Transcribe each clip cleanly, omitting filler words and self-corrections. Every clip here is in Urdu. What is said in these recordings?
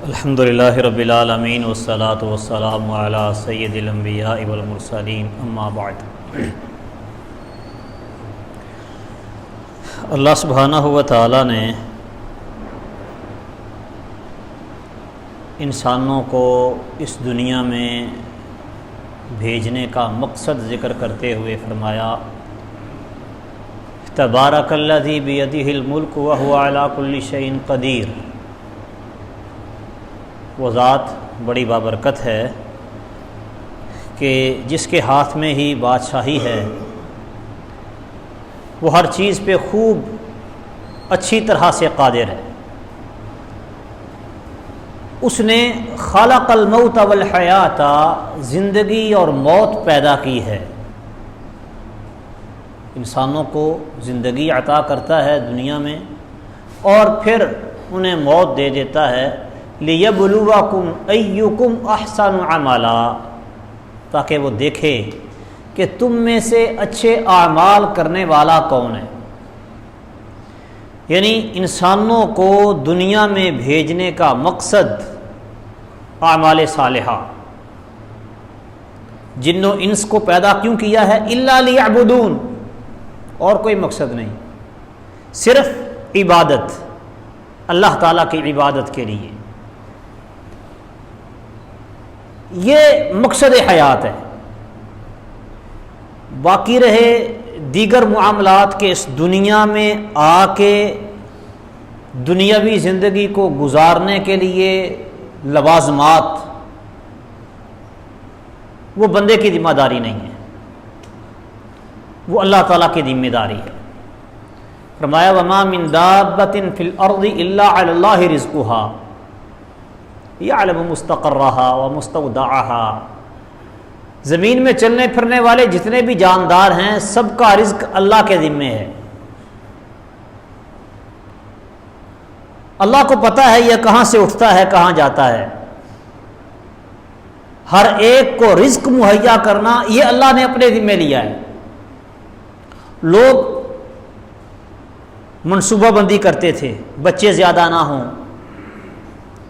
الحمدللہ رب العالمین والصلاة والسلام علی سید الانبیاء والمرسلین اما بعد۔ اللہ سبحانہ و تعالی نے انسانوں کو اس دنیا میں بھیجنے کا مقصد ذکر کرتے ہوئے فرمایا، تبارک الذی بیدہ الملک وہو علی کل شیء قدیر۔ وہ ذات بڑی بابرکت ہے کہ جس کے ہاتھ میں ہی بادشاہی ہے، وہ ہر چیز پہ خوب اچھی طرح سے قادر ہے۔ اس نے خلق الموت والحیات، زندگی اور موت پیدا کی ہے۔ انسانوں کو زندگی عطا کرتا ہے دنیا میں اور پھر انہیں موت دے دیتا ہے، لِيَبْلُوَكُمْ أَيُّكُمْ أَحْسَنُ عَمَلًا، تاکہ وہ دیکھے کہ تم میں سے اچھے اعمال کرنے والا کون ہے۔ یعنی انسانوں کو دنیا میں بھیجنے کا مقصد اعمال صالحہ، جن و انس کو پیدا کیوں کیا ہے؟ إِلَّا لِيَعْبُدُونَ، اور کوئی مقصد نہیں، صرف عبادت، اللہ تعالیٰ کی عبادت کے لیے۔ یہ مقصد حیات ہے۔ باقی رہے دیگر معاملات کے اس دنیا میں آ کے دنیاوی زندگی کو گزارنے کے لیے لوازمات، وہ بندے کی ذمہ داری نہیں ہے، وہ اللہ تعالیٰ کی ذمہ داری ہے۔ فرمایا وَمَا مِن دَابَّةٍ فِي الْأَرْضِ إِلَّا عَلَى اللَّهِ رِزْقُهَا يَعْلَمُ مُسْتَقَرَّهَا وَمُسْتَوْدَعَهَا۔ زمین میں چلنے پھرنے والے جتنے بھی جاندار ہیں، سب کا رزق اللہ کے ذمے ہے۔ اللہ کو پتہ ہے یہ کہاں سے اٹھتا ہے، کہاں جاتا ہے۔ ہر ایک کو رزق مہیا کرنا یہ اللہ نے اپنے ذمے لیا ہے۔ لوگ منصوبہ بندی کرتے تھے بچے زیادہ نہ ہوں،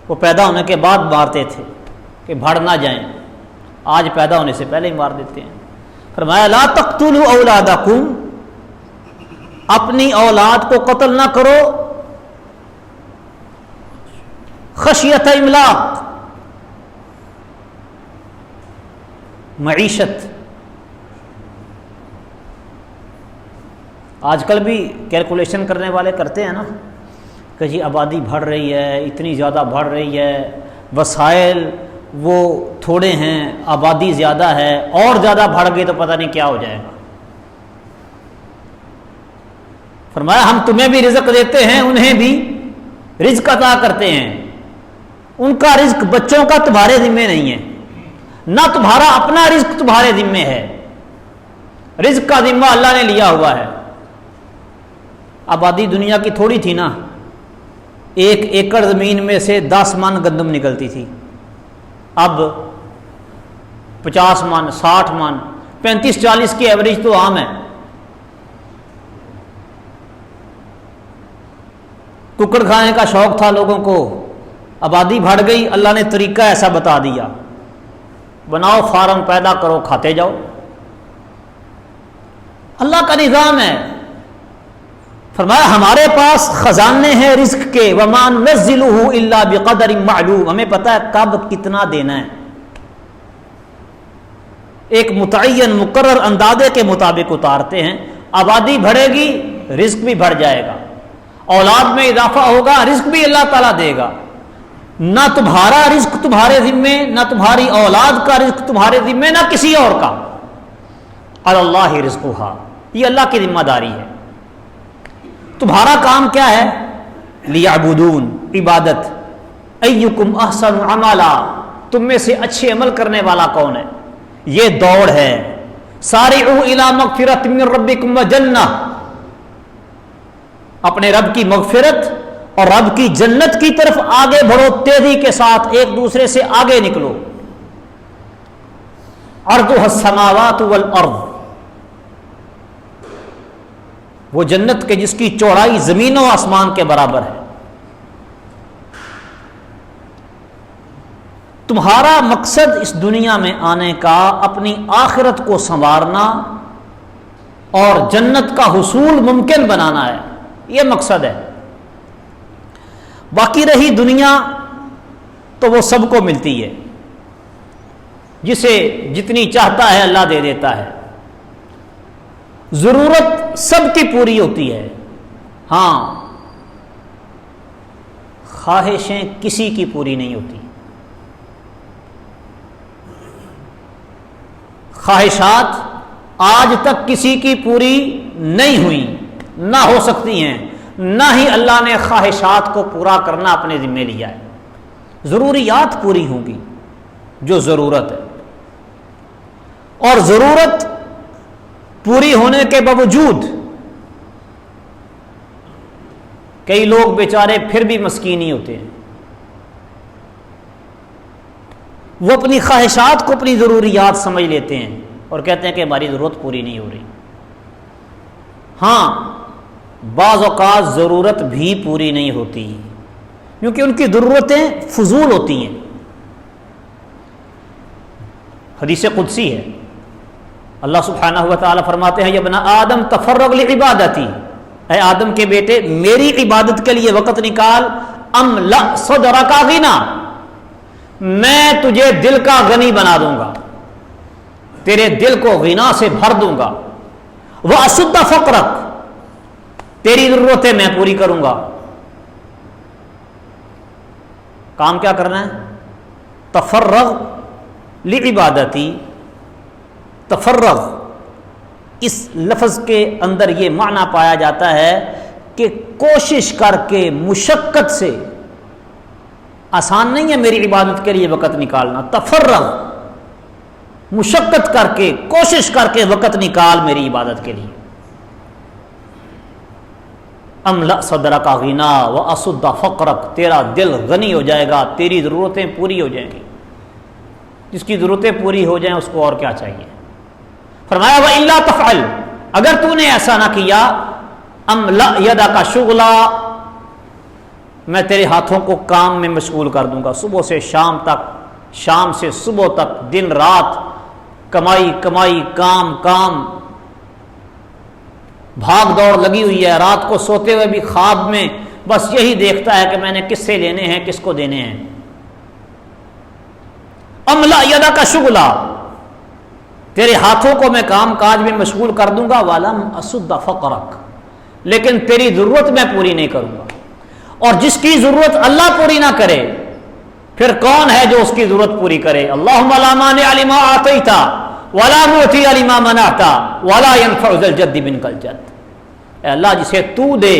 وہ پیدا ہونے کے بعد مارتے تھے کہ بھڑ نہ جائیں، آج پیدا ہونے سے پہلے ہی مار دیتے ہیں۔ فرمایا لا تقتلوا اولادکم، اپنی اولاد کو قتل نہ کرو، خشیۃ املاق، معیشت۔ آج کل بھی کیلکولیشن کرنے والے کرتے ہیں نا کہ جی آبادی بڑھ رہی ہے، اتنی زیادہ بڑھ رہی ہے، وسائل وہ تھوڑے ہیں، آبادی زیادہ ہے، اور زیادہ بڑھ گئی تو پتہ نہیں کیا ہو جائے گا۔ فرمایا ہم تمہیں بھی رزق دیتے ہیں، انہیں بھی رزق عطا کرتے ہیں، ان کا رزق بچوں کا تمہارے ذمے نہیں ہے، نہ تمہارا اپنا رزق تمہارے ذمے ہے، رزق کا ذمہ اللہ نے لیا ہوا ہے۔ آبادی دنیا کی تھوڑی تھی نا، 1 ایکڑ زمین میں سے 10 من گندم نکلتی تھی، اب 50 من، 60 من، 35-40 کی ایوریج تو عام ہے۔ ککڑ کھانے کا شوق تھا لوگوں کو، آبادی بڑھ گئی، اللہ نے طریقہ ایسا بتا دیا، بناؤ فارم، پیدا کرو، کھاتے جاؤ۔ اللہ کا نظام ہے۔ فرمایا ہمارے پاس خزانے ہیں رزق کے، وَمَا نُنَزِّلُهُ إِلَّا بِقَدَرٍ مَعْلُومٍ، ہمیں پتہ ہے کب کتنا دینا ہے، ایک متعین مقرر اندازے کے مطابق اتارتے ہیں۔ آبادی بڑھے گی، رزق بھی بڑھ جائے گا، اولاد میں اضافہ ہوگا، رزق بھی اللہ تعالیٰ دے گا۔ نہ تمہارا رزق تمہارے ذمے، نہ تمہاری اولاد کا رزق تمہارے ذمے، نہ کسی اور کا۔ علی اللہ رزقها، یہ اللہ کی ذمہ داری ہے۔ تمہارا کام کیا ہے؟ لیعبدون، عبادت۔ ایکم احسن عملا، تم میں سے اچھے عمل کرنے والا کون ہے؟ یہ دوڑ ہے۔ سارعوا الی مغفرۃ من ربکم وجنہ، اپنے رب کی مغفرت اور رب کی جنت کی طرف آگے بڑھو، تیزی کے ساتھ ایک دوسرے سے آگے نکلو۔ عرضها السماوات والارض، وہ جنت کے جس کی چوڑائی زمین و آسمان کے برابر ہے۔ تمہارا مقصد اس دنیا میں آنے کا اپنی آخرت کو سنوارنا اور جنت کا حصول ممکن بنانا ہے، یہ مقصد ہے۔ باقی رہی دنیا تو وہ سب کو ملتی ہے، جسے جتنی چاہتا ہے اللہ دے دیتا ہے، ضرورت سب کی پوری ہوتی ہے، ہاں خواہشیں کسی کی پوری نہیں ہوتی۔ خواہشات آج تک کسی کی پوری نہیں ہوئی، نہ ہو سکتی ہیں، نہ ہی اللہ نے خواہشات کو پورا کرنا اپنے ذمہ لیا ہے۔ ضروریات پوری ہوں گی جو ضرورت ہے، اور ضرورت پوری ہونے کے باوجود کئی لوگ بیچارے پھر بھی مسکین ہی ہوتے ہیں، وہ اپنی خواہشات کو اپنی ضروریات سمجھ لیتے ہیں اور کہتے ہیں کہ ہماری ضرورت پوری نہیں ہو رہی۔ ہاں بعض اوقات ضرورت بھی پوری نہیں ہوتی کیونکہ ان کی ضرورتیں فضول ہوتی ہیں۔ حدیث قدسی ہے، اللہ سبحانہ و تعالی فرماتے ہیں یا ابن آدم تفرغ لعبادتی، اے آدم کے بیٹے میری عبادت کے لیے وقت نکال، املا صدرک غنا، میں تجھے دل کا غنی بنا دوں گا، تیرے دل کو غنا سے بھر دوں گا، واسد فقرک، تیری ضرورتیں میں پوری کروں گا۔ کام کیا کرنا ہے؟ تفرغ لعبادتی، تفرغ اس لفظ کے اندر یہ معنی پایا جاتا ہے کہ کوشش کر کے، مشقت سے، آسان نہیں ہے میری عبادت کے لیے وقت نکالنا، تفرغ مشقت کر کے، کوشش کر کے وقت نکال میری عبادت کے لیے۔ املا صدرک غنا واسد فقرک، تیرا دل غنی ہو جائے گا، تیری ضرورتیں پوری ہو جائیں گی۔ جس کی ضرورتیں پوری ہو جائیں اس کو اور کیا چاہیے؟ فرمایا وَإِلَّا تَفْعَلْ، اگر تو نے ایسا نہ کیا، املا یدک شغلا، میں تیرے ہاتھوں کو کام میں مشغول کر دوں گا، صبح سے شام تک، شام سے صبح تک، دن رات کمائی کمائی، کام کام، بھاگ دوڑ لگی ہوئی ہے، رات کو سوتے ہوئے بھی خواب میں بس یہی دیکھتا ہے کہ میں نے کس سے لینے ہیں، کس کو دینے ہیں۔ املا یدک شغلا، تیرے ہاتھوں کو میں کام کاج میں مشغول کر دوں گا، وَلَمْ أَسُدَّ فَقْرَكَ، لیکن تیری ضرورت میں پوری نہیں کروں گا۔ اور جس کی ضرورت اللہ پوری نہ کرے پھر کون ہے جو اس کی ضرورت پوری کرے؟ اللہم لا مانع لما اعطیت ولا معطی لما منعت ولا ينفع ذا الجد منک الجد، اے اللہ جسے تو دے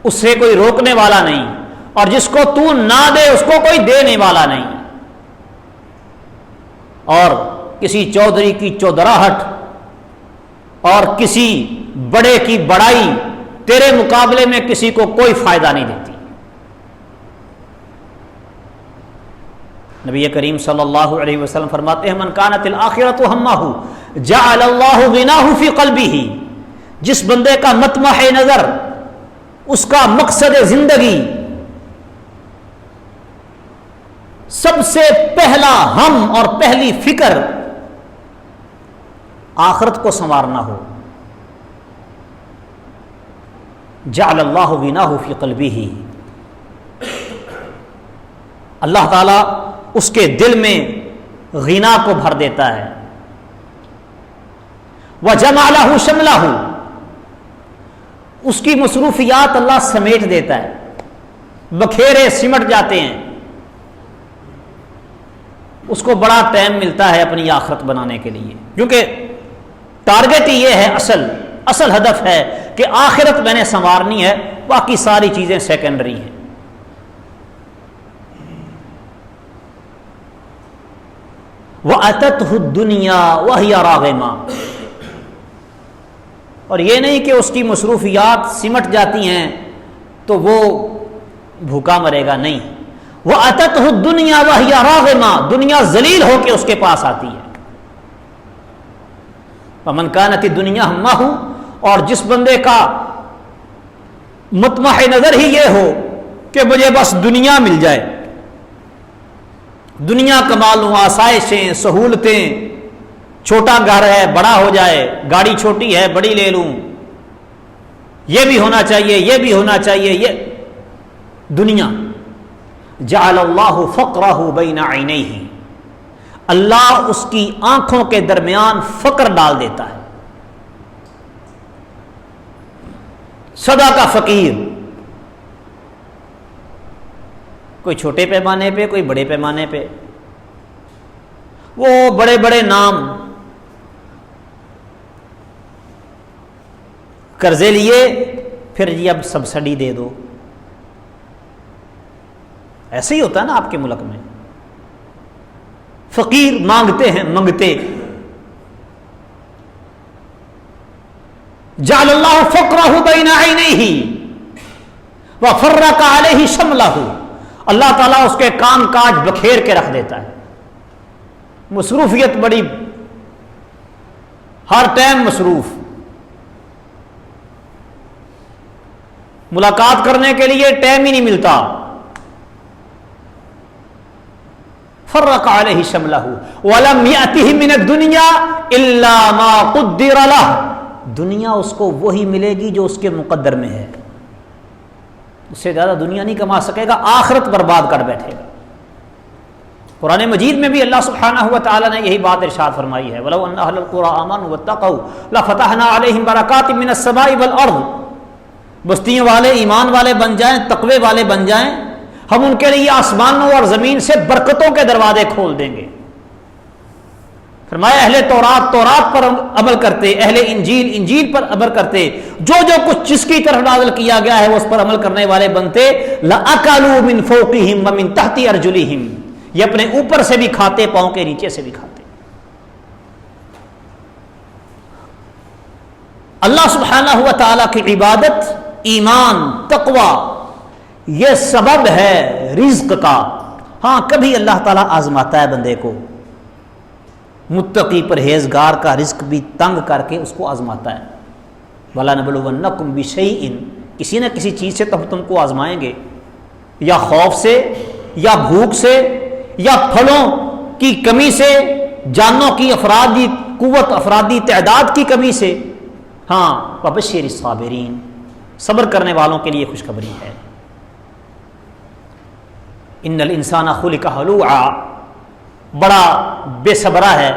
اس سے کوئی روکنے والا نہیں، اور جس کو تو نہ دے اس کو کوئی دینے والا نہیں۔ اور کسی چودھری کی چودراہٹ اور کسی بڑے کی بڑائی تیرے مقابلے میں کسی کو کوئی فائدہ نہیں دیتی۔ نبی کریم صلی اللہ علیہ وسلم فرماتے ہیں من کانت الآخرۃ ہمہ جعل اللہ غناہ فی قلبہ، جس بندے کا مطمع نظر، اس کا مقصد زندگی، سب سے پہلا ہم اور پہلی فکر آخرت کو سنوارنا ہو، جعل اللہ غناہ فی قلبہ، اللہ تعالی اس کے دل میں غنا کو بھر دیتا ہے۔ وجمع لہ شملہ، اس کی مصروفیات اللہ سمیٹ دیتا ہے، بکھیرے سمٹ جاتے ہیں، اس کو بڑا ٹائم ملتا ہے اپنی آخرت بنانے کے لیے، کیونکہ ٹارگٹ ہی یہ ہے، اصل ہدف ہے کہ آخرت میں نے سنوارنی ہے، باقی ساری چیزیں سیکنڈری ہیں۔ وَأَتَتْهُ الدُّنْيَا وَهِيَ رَاغِمَةٌ، اور یہ نہیں کہ اس کی مصروفیات سمٹ جاتی ہیں تو وہ بھوکا مرے گا، نہیں، وَأَتَتْهُ الدُّنْيَا وَهِيَ رَاغِمَةٌ، دنیا ذلیل ہو کے اس کے پاس آتی ہے۔ وَمَنْ كَانَتِ الدُّنْيَا هَمَّهُ، اور جس بندے کا مطمع نظر ہی یہ ہو کہ مجھے بس دنیا مل جائے، دنیا کما لوں، آسائشیں، سہولتیں، چھوٹا گھر ہے بڑا ہو جائے، گاڑی چھوٹی ہے بڑی لے لوں، یہ بھی ہونا چاہیے، یہ بھی ہونا چاہیے، یہ دنیا. جعل اللہ فقرہ بین عینیہ، اللہ اس کی آنکھوں کے درمیان فقر ڈال دیتا ہے. سدا کا فقیر، کوئی چھوٹے پیمانے پہ کوئی بڑے پیمانے پہ. وہ بڑے بڑے نام، قرضے لیے پھر جی اب سبسڈی دے دو. ایسے ہی ہوتا ہے نا آپ کے ملک میں. فقیر مانگتے ہیں منگتے. جعل اللہ فقرہ بین عینیہ وفرق علیہ شملہ، اللہ تعالیٰ اس کے کام کاج بکھیر کے رکھ دیتا ہے. مصروفیت بڑی، ہر ٹائم مصروف، ملاقات کرنے کے لیے ٹائم ہی نہیں ملتا. فرق علیہ شملہ ولم یأتہ من الدنیا الا ما قدر لہ، دنیا اس کو وہی ملے گی جو اس کے مقدر میں ہے. اس سے زیادہ دنیا نہیں کما سکے گا، آخرت برباد کر بیٹھے گا. قرآن مجید میں بھی اللہ سبحانہ و تعالی نے یہی بات ارشاد فرمائی ہے، وَلَوْ أَنَّ أَهْلَ الْقُرَىٰ آمَنُوا وَاتَّقَوْا لَفَتَحْنَا عَلَيْهِمْ بَرَكَاتٍ مِّنَ السَّمَاءِ وَالْأَرْضِ. بستیوں والے ایمان والے بن جائیں، تقوی والے بن جائیں، ہم ان کے لیے آسمانوں اور زمین سے برکتوں کے دروازے کھول دیں گے. فرمایا اہل تورات تورات پر عمل کرتے، اہل انجیل انجیل پر عمل کرتے، جو جو کچھ جس کی طرف نازل کیا گیا ہے وہ اس پر عمل کرنے والے بنتے. لَأَكَلُوا مِنْ فَوْقِهِمْ وَمِنْ تَحْتِ أَرْجُلِهِمْ، یہ اپنے اوپر سے بھی کھاتے، پاؤں کے نیچے سے بھی کھاتے. اللہ سبحانہ و تعالیٰ کی عبادت، ایمان، تقوی یہ سبب ہے رزق کا. ہاں کبھی اللہ تعالیٰ آزماتا ہے بندے کو، متقی پرہیزگار کا رزق بھی تنگ کر کے اس کو آزماتا ہے. وَلَنَبْلُوَنَّكُمْ بِشَيْءٍ، کسی نہ کسی چیز سے تم کو آزمائیں گے، یا خوف سے، یا بھوک سے، یا پھلوں کی کمی سے، جانوں کی افرادی قوت، افرادی تعداد کی کمی سے. ہاں وَبَشِّرِ الصَّابِرِينَ، صبر کرنے والوں کے لیے خوشخبری ہے. ان الانسان خلق ہلوعا، بڑا بے صبرا ہے،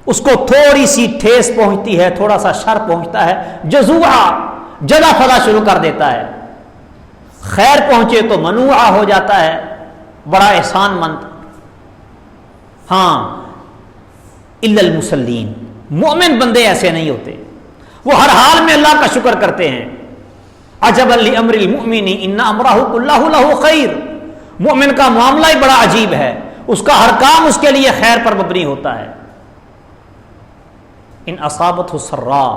اس کو تھوڑی سی ٹھیس پہنچتی ہے، تھوڑا سا شر پہنچتا ہے، جزوعا، جلا فلا شروع کر دیتا ہے. خیر پہنچے تو منوعا ہو جاتا ہے، بڑا احسان مند. ہاں الا المصلین، مومن بندے ایسے نہیں ہوتے، وہ ہر حال میں اللہ کا شکر کرتے ہیں. عجبا لامر المؤمن ان امرہ کلہ لہ خیر، مومن کا معاملہ ہی بڑا عجیب ہے، اس کا ہر کام اس کے لیے خیر پر مبنی ہوتا ہے. ان اصابتہ سراء،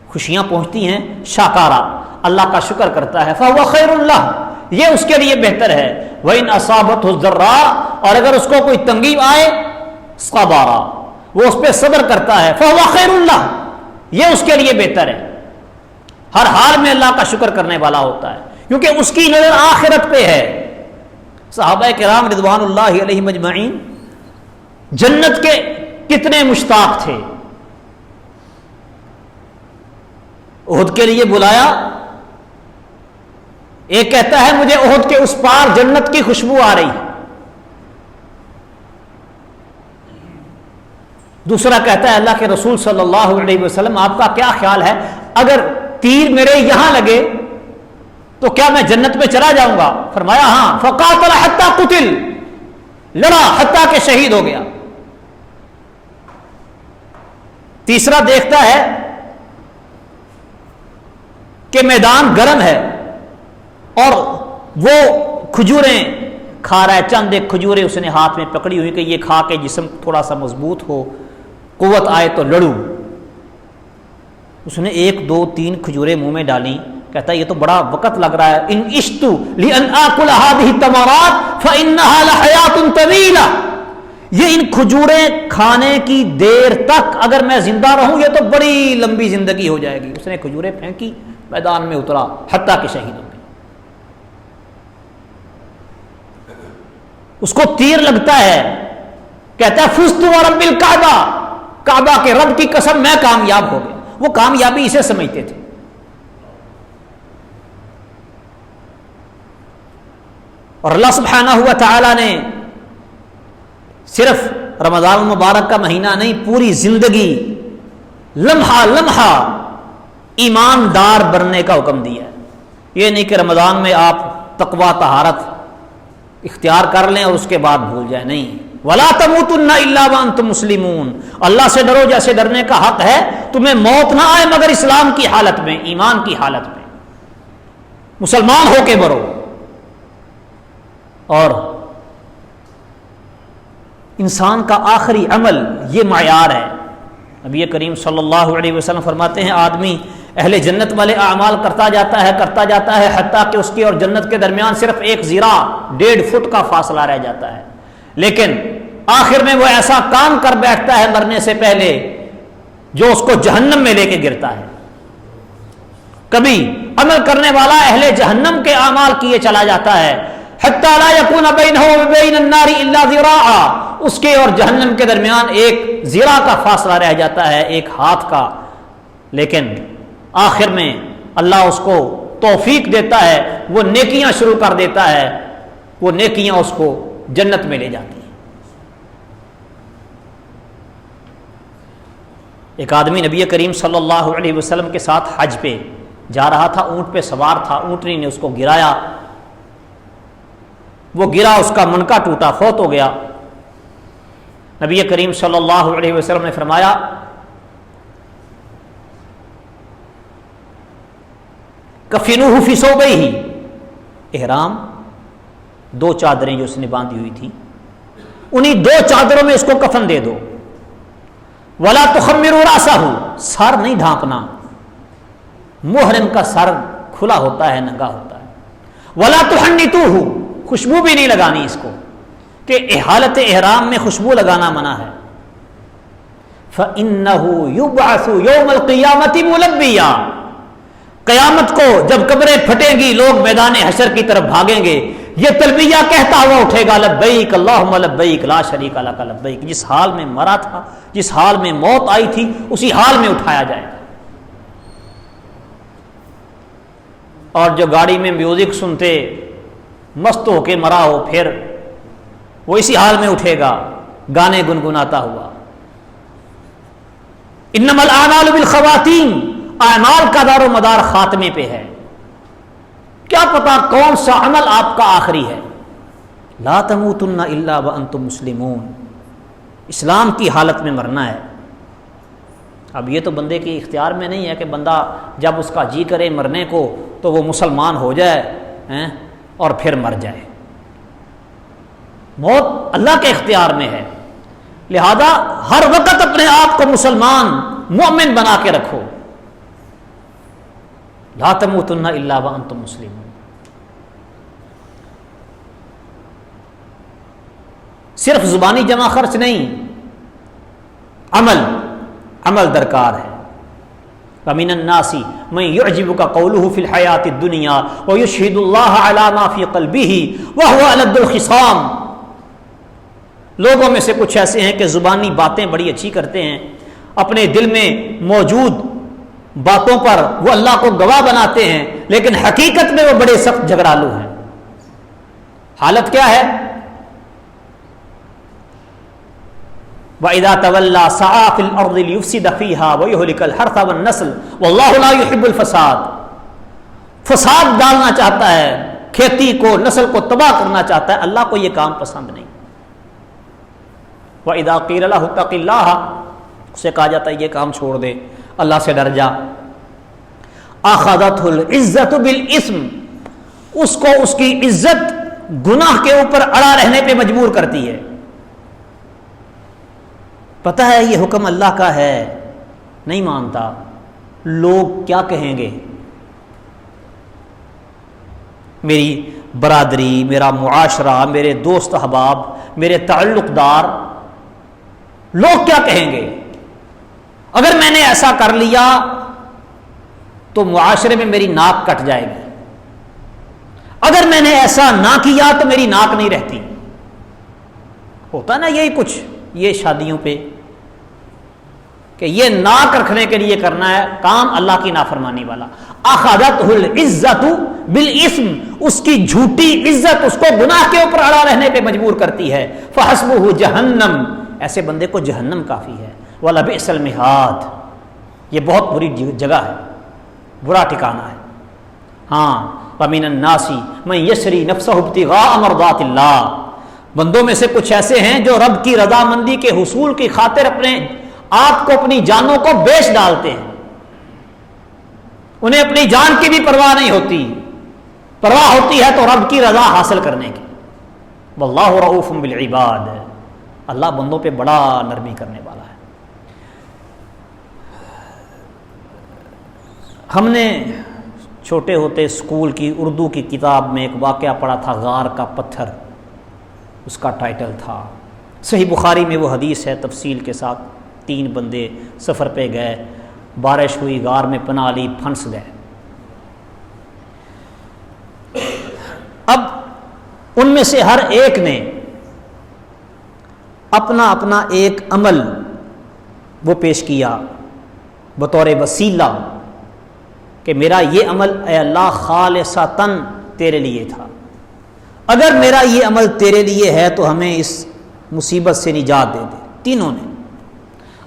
خوشیاں پہنچتی ہیں، شاکارا، اللہ کا شکر کرتا ہے، فہو خیر لہ، یہ اس کے لیے بہتر ہے. وَإِنْ أَصَابَتْهُ ضَرَّاء، اور اگر اس کو کوئی تنگی آئے، صَبَرَ، وہ اس پہ صبر کرتا ہے، فَهُوَ خَيْرٌ لَهُ، یہ اس کے لیے بہتر ہے. ہر حال میں اللہ کا شکر کرنے والا ہوتا ہے، کیونکہ اس کی نظر آخرت پہ ہے. صحابہ کرام رضوان اللہ علیہم اجمعین جنت کے کتنے مشتاق تھے. احد کے لیے بلایا، ایک کہتا ہے مجھے احد کے اس پار جنت کی خوشبو آ رہی، دوسرا کہتا ہے اللہ کے رسول صلی اللہ علیہ وسلم آپ کا کیا خیال ہے، اگر تیر میرے یہاں لگے تو کیا میں جنت میں چلا جاؤں گا؟ فرمایا ہاں. فقاتل حتی قتل، لڑا حتیٰ کہ شہید ہو گیا. تیسرا دیکھتا ہے کہ میدان گرم ہے اور وہ کھجوریں کھا رہا ہے، چند ایک کھجوریں اس نے ہاتھ میں پکڑی ہوئی کہ یہ کھا کے جسم تھوڑا سا مضبوط ہو، قوت آئے تو لڑوں. اس نے 1 2 3 کھجوریں منہ میں ڈالی، کہتا ہے یہ تو بڑا وقت لگ رہا ہے. ان عشت لان آکل هذه التمرات فانها لحیات طویلہ، یہ ان کھجوریں کھانے کی دیر تک اگر میں زندہ رہوں یہ تو بڑی لمبی زندگی ہو جائے گی. اس نے کھجوریں پھینکی، میدان میں اترا، حتیٰ کہ شہید ہو گئے. اس کو تیر لگتا ہے، کہتا ہے فزت ورب الکعبہ، کعبہ کے رب کی قسم میں کامیاب ہو گیا. وہ کامیابی اسے سمجھتے تھے. اور اللہ سبحانہ ہوا تعالی نے صرف رمضان المبارک کا مہینہ نہیں، پوری زندگی لمحہ لمحہ ایماندار بننے کا حکم دیا ہے. یہ نہیں کہ رمضان میں آپ تقویٰ طہارت اختیار کر لیں اور اس کے بعد بھول جائیں، نہیں. وَلَا تَمُوتُنَّ إِلَّا وَأَنْتُمْ مُسْلِمُونَ، اللہ سے ڈرو جیسے ڈرنے کا حق ہے، تمہیں موت نہ آئے مگر اسلام کی حالت میں، ایمان کی حالت میں، مسلمان ہو کے مرو. اور انسان کا آخری عمل یہ معیار ہے. نبی کریم صلی اللہ علیہ وسلم فرماتے ہیں آدمی اہل جنت والے اعمال کرتا جاتا ہے حتیٰ کہ اس کی اور جنت کے درمیان صرف ایک ذراع 1.5 فٹ کا فاصلہ رہ جاتا ہے، لیکن آخر میں وہ ایسا کام کر بیٹھتا ہے مرنے سے پہلے جو اس کو جہنم میں لے کے گرتا ہے. کبھی عمل کرنے والا اہل جہنم کے اعمال کیے چلا جاتا ہے، حتی لا یکون بینہ و بین النار الا ذراعا، اس کے اور جہنم کے درمیان ایک ذراع کا فاصلہ رہ جاتا ہے، ایک ہاتھ کا. لیکن آخر میں اللہ اس کو توفیق دیتا ہے، وہ نیکیاں شروع کر دیتا ہے، وہ نیکیاں اس کو جنت میں لے جاتی ہیں. ایک آدمی نبی کریم صلی اللہ علیہ وسلم کے ساتھ حج پہ جا رہا تھا، اونٹ پہ سوار تھا، اونٹنی نے اس کو گرایا، وہ گرا، اس کا منکا ٹوٹا، فوت ہو گیا. نبی کریم صلی اللہ علیہ وسلم نے فرمایا کفنوہ فی ثوبیہ، احرام 2 چادریں جو اس نے باندھی ہوئی تھی انہی 2 چادروں میں اس کو کفن دے دو. ولا تخمروا راسہ، سر نہیں ڈھانپنا، محرم کا سر کھلا ہوتا ہے، ننگا ہوتا ہے. ولا تحنطوہ، خوشبو بھی نہیں لگانی اس کو، کہ حالت احرام میں خوشبو لگانا منع ہے. فإنہ یبعث یوم القیامۃ ملبیا، قیامت کو جب قبریں پھٹیں گی، لوگ میدان حشر کی طرف بھاگیں گے، یہ تلبیہ کہتا ہوا اٹھے گا لبیک اللہم لبیک لا شریک لک لبیک. جس حال میں مرا تھا، جس حال میں موت آئی تھی، اسی حال میں اٹھایا جائے گا. اور جو گاڑی میں میوزک سنتے مست ہو کے مرا ہو، پھر وہ اسی حال میں اٹھے گا گانے گنگناتا ہوا. انما الاعمال بالخواتیم، اعمال کا دار و مدار خاتمے پہ ہے. کیا پتا کون سا عمل آپ کا آخری ہے. لا تموتن الا وانتم مسلمون، اسلام کی حالت میں مرنا ہے. اب یہ تو بندے کے اختیار میں نہیں ہے کہ بندہ جب اس کا جی کرے مرنے کو تو وہ مسلمان ہو جائے اور پھر مر جائے. موت اللہ کے اختیار میں ہے، لہذا ہر وقت اپنے آپ کو مسلمان مومن بنا کے رکھو. لا تموتن الا وانتم مسلمون. صرف زبانی جمع خرچ نہیں، عمل درکار ہے. وَمِنَ النَّاسِ مَن يُعْجِبُكَ قَوْلُهُ فِي الْحَيَاةِ الدُّنْيَا وَيُشْهِدُ اللَّهَ عَلَى مَا فِي قَلْبِهِ وَهُوَ أَلَدُّ الْخِصَامِ. لوگوں میں سے کچھ ایسے ہیں کہ زبانی باتیں بڑی اچھی کرتے ہیں، اپنے دل میں موجود باتوں پر وہ اللہ کو گواہ بناتے ہیں، لیکن حقیقت میں وہ بڑے سخت جھگڑالو ہیں. حالت کیا ہے؟ وَإِذَا تَوَلَّى سَعَىٰ فِي الْأَرْضِ لِيُفْسِدَ فِيهَا وَيُهْلِكَ الْحَرْثَ وَالنَّسْلَ وَاللَّهُ لَا يُحِبُّ الْفَسَادَ. فساد ڈالنا چاہتا ہے، کھیتی کو، نسل کو تباہ کرنا چاہتا ہے، اللہ کو یہ کام پسند نہیں. وَإِذَا قِيلَ لَهُ اتَّقِ اللَّهَ، اسے کہا جاتا ہے یہ کام چھوڑ دے، اللہ سے ڈر جا. أَخَذَتْهُ الْعِزَّةُ بِالْإِثْمِ، اس کو اس کی عزت گناہ کے اوپر اڑا رہنے پہ مجبور کرتی ہے. پتہ ہے یہ حکم اللہ کا ہے، نہیں مانتا، لوگ کیا کہیں گے، میری برادری، میرا معاشرہ، میرے دوست احباب، میرے تعلق دار، لوگ کیا کہیں گے. اگر میں نے ایسا کر لیا تو معاشرے میں میری ناک کٹ جائے گی، اگر میں نے ایسا نہ کیا تو میری ناک نہیں رہتی. ہوتا نا یہی کچھ یہ شادیوں پہ کہ یہ ناک رکھنے کے لیے کرنا ہے کام اللہ کی نافرمانی والا. اخذتہ العزت بالاسم، اس کی جھوٹی عزت اس کو گناہ کے اوپر اڑا رہنے پہ مجبور کرتی ہے. فحسبہ جہنم، ایسے بندے کو جہنم کافی ہے. ولبئس المہاد، یہ بہت بری جگہ ہے، برا ٹھکانہ ہے. ہاں ومن الناس من یشری نفسہ ابتغاء مرضات اللہ، بندوں میں سے کچھ ایسے ہیں جو رب کی رضامندی کے حصول کی خاطر اپنے آپ کو، اپنی جانوں کو بیچ ڈالتے ہیں. انہیں اپنی جان کی بھی پرواہ نہیں ہوتی، پرواہ ہوتی ہے تو رب کی رضا حاصل کرنے کی. واللہ رؤوف بالعباد، اللہ بندوں پہ بڑا نرمی کرنے والا ہے. ہم نے چھوٹے ہوتے اسکول کی اردو کی کتاب میں ایک واقعہ پڑھا تھا، غار کا پتھر اس کا ٹائٹل تھا. صحیح بخاری میں وہ حدیث ہے تفصیل کے ساتھ. 3 بندے سفر پہ گئے، بارش ہوئی، غار میں پناہ لی، پھنس گئے. اب ان میں سے ہر ایک نے اپنا اپنا ایک عمل وہ پیش کیا بطور وسیلہ کہ میرا یہ عمل اے اللہ خالصتاً تیرے لیے تھا، اگر میرا یہ عمل تیرے لیے ہے تو ہمیں اس مصیبت سے نجات دے دے. تینوں نے،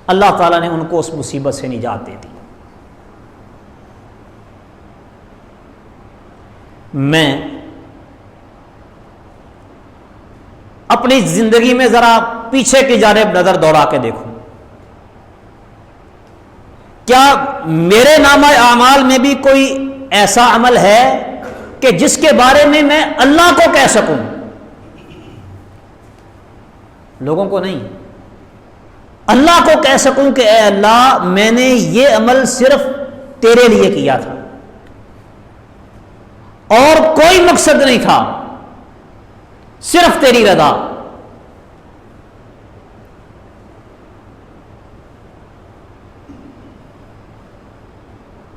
اللہ تعالیٰ نے ان کو اس مصیبت سے نجات دے دی. میں اپنی زندگی میں ذرا پیچھے کی جانب نظر دوڑا کے دیکھوں، کیا میرے نامہ اعمال میں بھی کوئی ایسا عمل ہے کہ جس کے بارے میں میں اللہ کو کہہ سکوں، لوگوں کو نہیں، اللہ کو کہہ سکوں کہ اے اللہ میں نے یہ عمل صرف تیرے لیے کیا تھا اور کوئی مقصد نہیں تھا، صرف تیری رضا.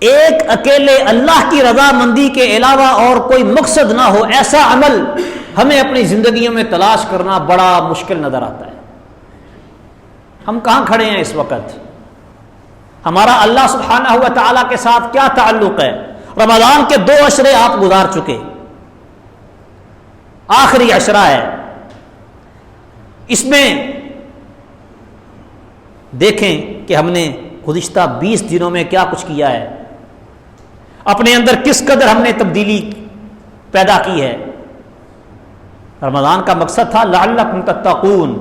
ایک اکیلے اللہ کی رضا مندی کے علاوہ اور کوئی مقصد نہ ہو، ایسا عمل ہمیں اپنی زندگیوں میں تلاش کرنا بڑا مشکل نظر آتا ہے. ہم کہاں کھڑے ہیں اس وقت؟ ہمارا اللہ سبحانہ و تعالیٰ کے ساتھ کیا تعلق ہے؟ رمضان کے 2 عشرے آپ گزار چکے، آخری عشرہ ہے. اس میں دیکھیں کہ ہم نے گزشتہ 20 دنوں میں کیا کچھ کیا ہے، اپنے اندر کس قدر ہم نے تبدیلی پیدا کی ہے. رمضان کا مقصد تھا لعلکم تتقون،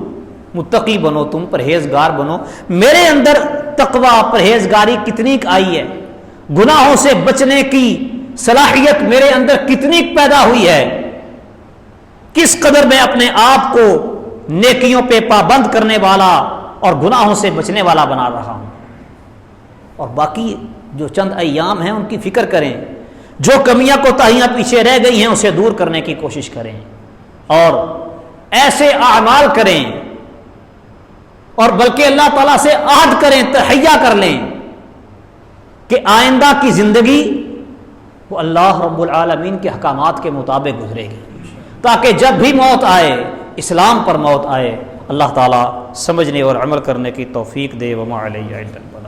متقی بنو، تم پرہیزگار بنو. میرے اندر تقوی، پرہیزگاری کتنی آئی ہے، گناہوں سے بچنے کی صلاحیت میرے اندر کتنی پیدا ہوئی ہے، کس قدر میں اپنے آپ کو نیکیوں پہ پابند کرنے والا اور گناہوں سے بچنے والا بنا رہا ہوں. اور باقی جو چند ایام ہیں ان کی فکر کریں، جو کمیاں کوتاہیاں پیچھے رہ گئی ہیں اسے دور کرنے کی کوشش کریں اور ایسے اعمال کریں، اور بلکہ اللہ تعالیٰ سے عہد کریں، تہیہ کر لیں کہ آئندہ کی زندگی وہ اللہ رب العالمین کے احکامات کے مطابق گزرے گی، تاکہ جب بھی موت آئے اسلام پر موت آئے. اللہ تعالیٰ سمجھنے اور عمل کرنے کی توفیق دے. وما علیہ الا البلاغ.